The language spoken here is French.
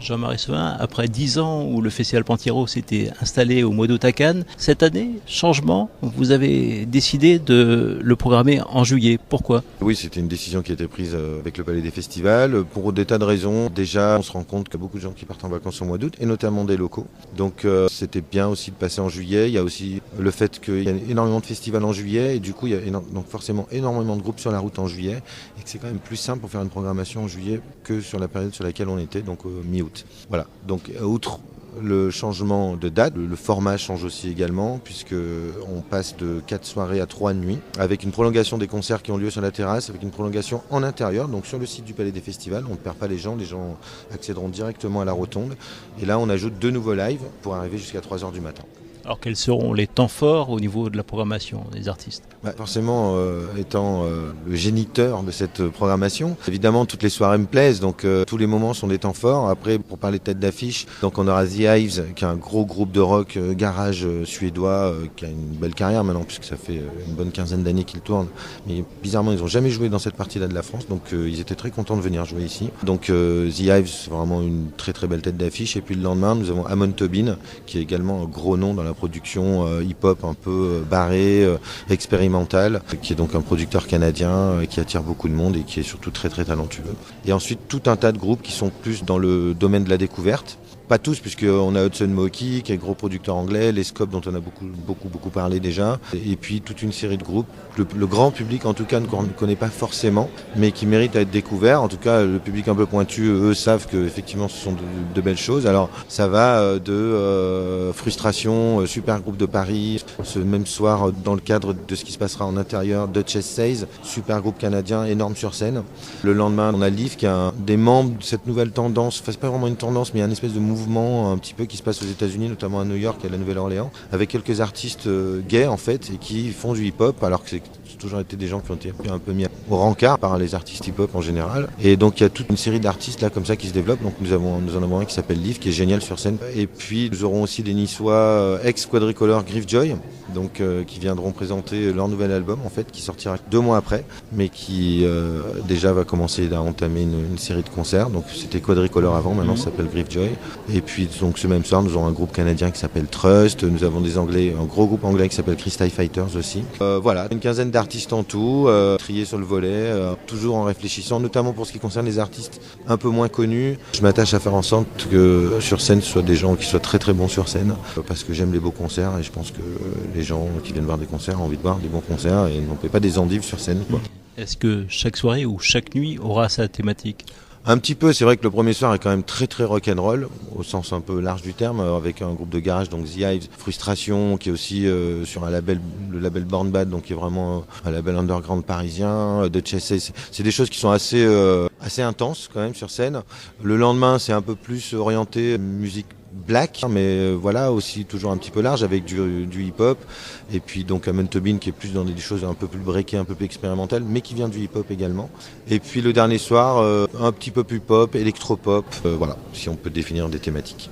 Jean-Marie Sevin, après 10 ans où le Festival Pantiro s'était installé au mois d'août à Cannes, cette année, changement, vous avez décidé de le programmer en juillet. Pourquoi ? Oui, c'était une décision qui a été prise avec le Palais des Festivals pour des tas de raisons. Déjà, on se rend compte qu'il y a beaucoup de gens qui partent en vacances au mois d'août, et notamment des locaux. Donc c'était bien aussi de passer en juillet. Il y a aussi le fait qu'il y a énormément de festivals en juillet, et du coup, il y a donc forcément énormément de groupes sur la route en juillet, et que c'est quand même plus simple pour faire une programmation en juillet que sur la période sur laquelle on était, donc mi-août. Voilà, donc outre le changement de date, le format change aussi également, puisque on passe de 4 soirées à 3 nuits, avec une prolongation des concerts qui ont lieu sur la terrasse, avec une prolongation en intérieur, donc sur le site du Palais des Festivals. On ne perd pas les gens accéderont directement à la rotonde. Et là, on ajoute 2 nouveaux lives pour arriver jusqu'à 3h du matin. Alors quels seront les temps forts au niveau de la programmation des artistes ? Forcément, étant le géniteur de cette programmation, évidemment toutes les soirées me plaisent, donc tous les moments sont des temps forts. Après, pour parler de tête d'affiche, donc on aura The Hives, qui est un gros groupe de rock garage suédois, qui a une belle carrière maintenant, puisque ça fait une bonne quinzaine d'années qu'ils tournent. Mais bizarrement, ils n'ont jamais joué dans cette partie-là de la France, donc ils étaient très contents de venir jouer ici. Donc The Hives, c'est vraiment une très très belle tête d'affiche. Et puis le lendemain, nous avons Amon Tobin, qui est également un gros nom dans la production hip-hop un peu barré, expérimental, qui est donc un producteur canadien qui attire beaucoup de monde et qui est surtout très très talentueux. Et ensuite tout un tas de groupes qui sont plus dans le domaine de la découverte. Pas tous, puisqu'on a Hudson Mohawke, qui est gros producteur anglais, les Scopes dont on a beaucoup parlé déjà, et puis toute une série de groupes. Le grand public, en tout cas, ne connaît pas forcément, mais qui méritent à être découverts. En tout cas, le public un peu pointu, eux, savent qu'effectivement, ce sont de belles choses. Alors, ça va de Frustration, super groupe de Paris, ce même soir, dans le cadre de ce qui se passera en intérieur, Duchess Says, super groupe canadien, énorme sur scène. Le lendemain, on a Leaf, qui est un des membres de cette nouvelle tendance, enfin, c'est pas vraiment une tendance, mais il y a une espèce de mouvement un petit peu qui se passe aux États-Unis, notamment à New York et à la Nouvelle-Orléans, avec quelques artistes gays en fait, et qui font du hip-hop, alors que c'est toujours été des gens qui ont été un peu mis au rencard par les artistes hip-hop en général. Et donc il y a toute une série d'artistes là comme ça qui se développent. Donc nous en avons un qui s'appelle Liv, qui est génial sur scène. Et puis nous aurons aussi des Niçois ex-Quadricolor Griffjoy, donc qui viendront présenter leur nouvel album en fait, qui sortira 2 mois après, mais qui déjà va commencer à entamer une série de concerts. Donc c'était Quadricolor avant, maintenant ça s'appelle Griffjoy. Et puis donc ce même soir nous aurons un groupe canadien qui s'appelle Trust. Nous avons des Anglais, un gros groupe anglais qui s'appelle Crystal Fighters aussi. Voilà, une quinzaine d'artistes en tout, triés sur le volet, toujours en réfléchissant, notamment pour ce qui concerne les artistes un peu moins connus. Je m'attache à faire en sorte que sur scène ce soit des gens qui soient très très bons sur scène, parce que j'aime les beaux concerts et je pense que les gens qui viennent voir des concerts ont envie de voir des bons concerts et n'ont pas des endives sur scène, quoi. Est-ce que chaque soirée ou chaque nuit aura sa thématique ? Un petit peu, c'est vrai que le premier soir est quand même très très rock'n'roll, au sens un peu large du terme, avec un groupe de garage, donc The Hives, Frustration, qui est aussi sur le label Born Bad, donc qui est vraiment un label underground parisien, de Chessay. C'est des choses qui sont assez intenses quand même sur scène. Le lendemain, c'est un peu plus orienté musique black, mais voilà, aussi toujours un petit peu large avec du hip-hop. Et puis donc Amon Tobin qui est plus dans des choses un peu plus breakées, un peu plus expérimentales, mais qui vient du hip-hop également. Et puis le dernier soir, un petit peu plus pop, électropop, voilà, si on peut définir des thématiques.